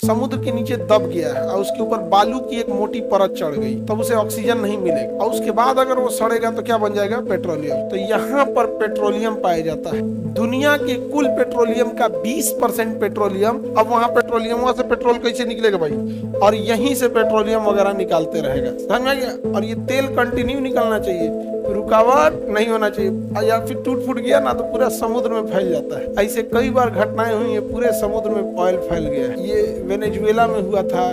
समुद्र के नीचे दब गया है और उसके ऊपर बालू की एक मोटी परत चढ़ गई, तब उसे ऑक्सीजन नहीं मिलेगा और उसके बाद अगर वो सड़ेगा तो क्या बन जाएगा? पेट्रोलियम। तो यहाँ पर पेट्रोलियम पाया जाता है। दुनिया के कुल पेट्रोलियम का 20% पेट्रोलियम। अब वहां पेट्रोलियम, वहां से पेट्रोल कैसे निकलेगा भाई? और यहीं से पेट्रोलियम वगैरह निकालते रहेगा, समझ में आ गया? और ये तेल कंटिन्यू निकलना चाहिए, रुकावट नहीं होना चाहिए, या फिर टूट फूट गया ना तो पूरा समुद्र में फैल जाता है। ऐसे कई बार घटनाएं हुई है, पूरे समुद्र में ऑयल फैल गया है। ये वेनेजुएला में हुआ था,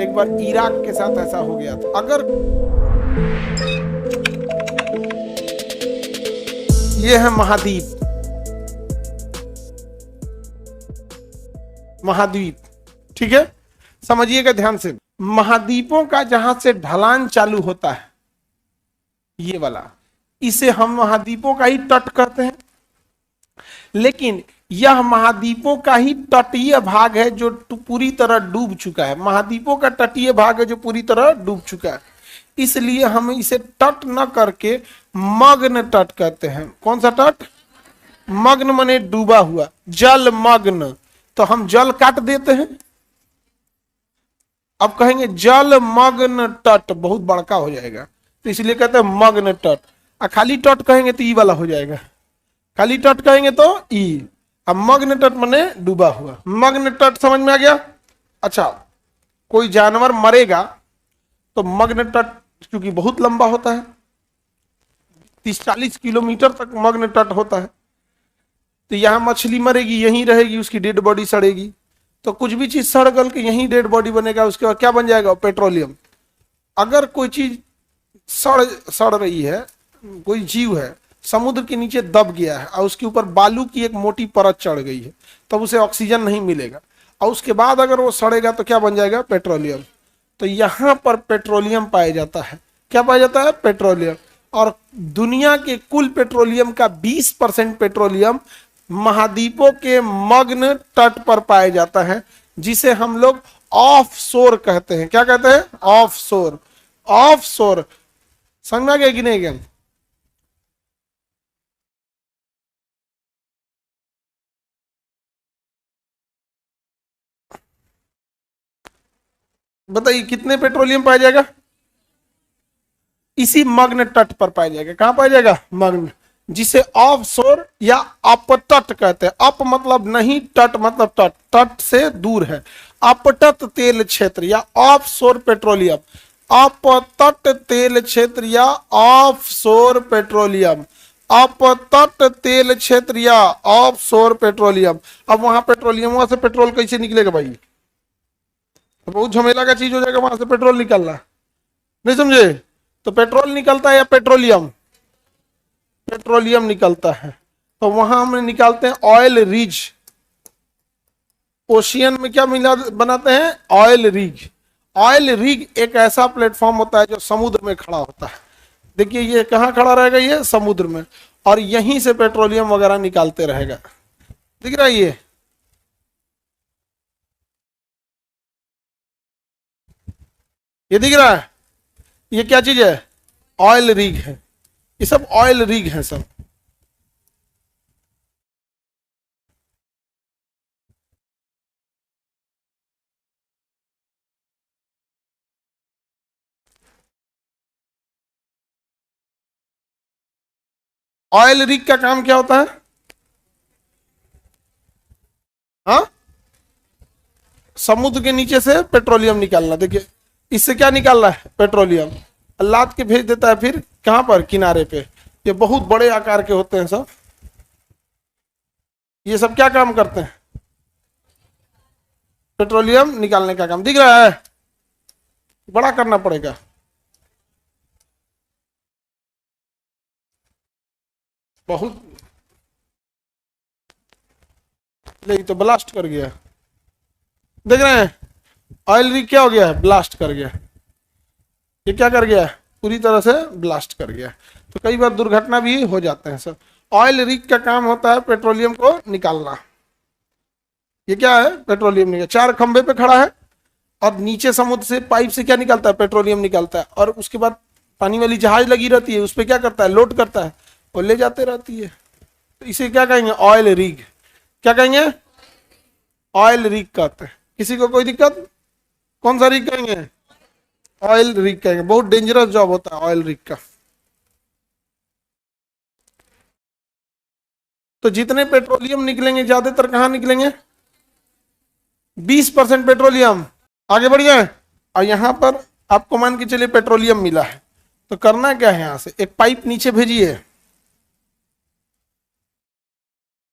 एक बार इराक के साथ ऐसा हो गया था। अगर ये है महाद्वीप, महाद्वीप, ठीक है, समझिएगा ध्यान से। महाद्वीपों का जहां से ढलान चालू होता है, ये वाला, इसे हम महाद्वीपों का ही तट कहते हैं। लेकिन यह महाद्वीपों का ही तटीय भाग है जो पूरी तरह डूब चुका है। महाद्वीपों का तटीय भाग है जो पूरी तरह डूब चुका है, इसलिए हम इसे तट न करके मग्न तट कहते हैं। कौन सा तट? मग्न माने डूबा हुआ, जल मग्न। तो हम जल काट देते हैं, अब कहेंगे जल मग्न तट, बहुत बड़का हो जाएगा, तो इसलिए कहते हैं मग्न तट। और खाली तट कहेंगे तो ई वाला हो जाएगा, खाली तट कहेंगे तो ई। अब मग्न तट माने डूबा हुआ, मग्न तट, समझ में आ गया? अच्छा, कोई जानवर मरेगा तो मग्न तट क्योंकि बहुत लंबा होता है, 30-40 किलोमीटर तक मग्न तट होता है, तो यहां मछली मरेगी, यहीं रहेगी, उसकी डेड बॉडी सड़ेगी। तो कुछ भी चीज सड़ गल के यहीं डेड बॉडी बनेगा, उसके बाद क्या बन जाएगा? पेट्रोलियम। अगर कोई चीज सड़ रही है, कोई जीव है, समुद्र के नीचे दब गया है और उसके ऊपर बालू की एक मोटी परत चढ़ गई है, तब उसे ऑक्सीजन नहीं मिलेगा और उसके बाद अगर वो सड़ेगा तो क्या बन जाएगा? पेट्रोलियम। तो यहाँ पर पेट्रोलियम पाया जाता है। क्या पाया जाता है? पेट्रोलियम। और दुनिया के कुल पेट्रोलियम का 20% पेट्रोलियम महाद्वीपों के मग्न तट पर पाया जाता है, जिसे हम लोग ऑफ शोर कहते हैं। क्या कहते हैं? ऑफ शोर। ऑफ शोर समझ में आ गया कि नहीं? गेम बताइए, कितने पेट्रोलियम पाया जाएगा? इसी मग्न तट पर पाया जाएगा। कहां पाया जाएगा? मग्न, जिसे ऑफ शोर या अपतट कहते हैं। अप मतलब नहीं, तट मतलब तट, तट से दूर है। अपतट तेल क्षेत्र या ऑफ शोर पेट्रोलियम, अपतट तेल क्षेत्र या ऑफ शोर पेट्रोलियम, अपतट तेल क्षेत्र या ऑफ शोर पेट्रोलियम। अब वहां पेट्रोलियम, वहां से पेट्रोल कैसे निकलेगा भाई? बहुत झमेला का चीज हो जाएगा वहां से पेट्रोल निकलना, नहीं समझे? तो पेट्रोल निकलता है या पेट्रोलियम? पेट्रोलियम निकलता है। तो वहां हम निकालते हैं ऑयल रिज। ओशियन में क्या मिला बनाते हैं? Oil rig. ऑयल रिग एक ऐसा प्लेटफॉर्म होता है जो समुद्र में खड़ा होता है। देखिए ये कहाँ खड़ा रहेगा? ये समुद्र में, और यहीं से पेट्रोलियम वगैरह निकालते रहेगा। दिख रहा है ये दिख रहा है? ये क्या चीज है? ऑयल रिग है। ये सब ऑयल रिग है सब। ऑयल रिग का काम क्या होता है? हाँ, समुद्र के नीचे से पेट्रोलियम निकालना। देखिए इससे क्या निकाल रहा है? पेट्रोलियम। लाद के भेज देता है फिर कहां पर? किनारे पे। ये बहुत बड़े आकार के होते हैं सब। ये सब क्या काम करते हैं? पेट्रोलियम निकालने का काम। दिख रहा है? बड़ा करना पड़ेगा। बहुत नहीं तो ब्लास्ट कर गया। देख रहे हैं? ऑयल रिग क्या हो गया है? ब्लास्ट कर गया। ये क्या कर गया? पूरी तरह से ब्लास्ट कर गया। तो कई बार दुर्घटना भी हो जाते हैं सर। ऑयल रिग का काम होता है पेट्रोलियम को निकालना। ये क्या है? पेट्रोलियम निकाल, 4 खंबे पे खड़ा है और नीचे समुद्र से पाइप से क्या निकलता है? पेट्रोलियम निकलता है। और उसके बाद पानी वाली जहाज लगी रहती है, उस पर क्या करता है? लोड करता है और ले जाते रहती है। तो इसे क्या कहेंगे? Oil rig. क्या कहेंगे? ऑयल रिग कहते हैं। किसी को कोई दिक्कत? कौन सा रिग कहेंगे? ऑयल रिग कहेंगे। बहुत डेंजरस जॉब होता है ऑयल रिग का। तो जितने पेट्रोलियम निकलेंगे ज्यादातर कहाँ निकलेंगे? 20% पेट्रोलियम। आगे बढ़िए। और यहां पर आपको मान के चलिए पेट्रोलियम मिला है, तो करना क्या है, यहां से एक पाइप नीचे भेजिए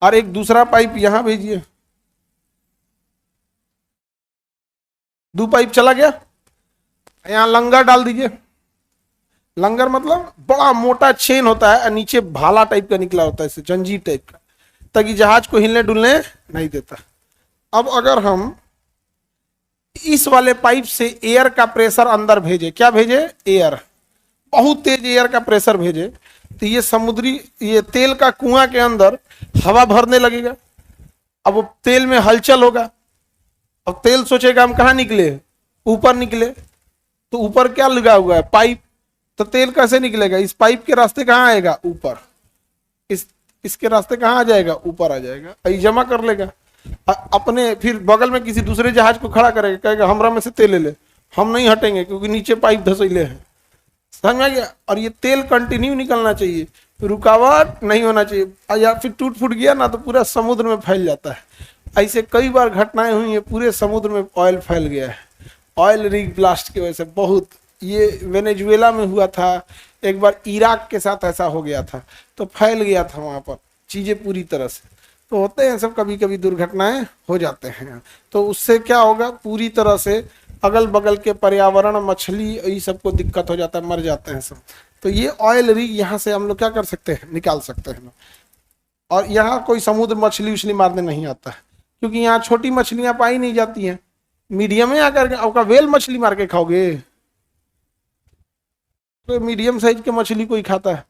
और एक दूसरा पाइप यहां भेजिए। दो पाइप चला गया, यहां लंगर डाल दीजिए। लंगर मतलब बड़ा मोटा चेन होता है, नीचे भाला टाइप का निकला होता है, इसे जंजीर टाइप का, ताकि जहाज को हिलने डुलने नहीं देता। अब अगर हम इस वाले पाइप से एयर का प्रेशर अंदर भेजे, क्या भेजे? एयर, बहुत तेज एयर का प्रेशर भेजे, तो ये समुद्री, ये तेल का कुआं के अंदर हवा भरने लगेगा। अब वो तेल में हलचल होगा, अब तेल सोचेगा हम कहाँ निकले, ऊपर निकले, तो ऊपर क्या लगा हुआ है? पाइप। तो तेल कैसे निकलेगा? इस पाइप के रास्ते कहाँ आएगा? ऊपर। इसके रास्ते कहाँ आ जाएगा? ऊपर आ जाएगा, ये जमा कर लेगा अपने, फिर बगल में किसी दूसरे जहाज को खड़ा करेगा, कहेगा हमरा में से तेल ले ले, हम नहीं हटेंगे क्योंकि नीचे पाइप धंसैले हैं। समझ में आ गया? और ये तेल कंटिन्यू निकलना चाहिए, रुकावट नहीं होना चाहिए, या फिर टूट फूट गया ना तो पूरा समुद्र में फैल जाता है। ऐसे कई बार घटनाएं हुई है, पूरे समुद्र में ऑयल फैल गया है ऑयल रिग ब्लास्ट की वजह से। बहुत, ये वेनेजुएला में हुआ था एक बार, इराक के साथ ऐसा हो गया था, तो फैल गया था वहां पर चीजें पूरी तरह से। तो होते हैं सब, कभी कभी दुर्घटनाएं हो जाते हैं, तो उससे क्या होगा, पूरी तरह से अगल बगल के पर्यावरण, मछली, ये सबको दिक्कत हो जाता है, मर जाते हैं सब। तो ये ऑयल रिग यहाँ से हम लोग क्या कर सकते हैं? निकाल सकते हैं। और यहाँ कोई समुद्र मछली उछली मारने नहीं आता है, क्योंकि यहाँ छोटी मछलियां पाई नहीं जाती हैं, मीडियम में आकर के। आपका वेल मछली मार के खाओगे? तो मीडियम साइज के मछली कोई खाता है?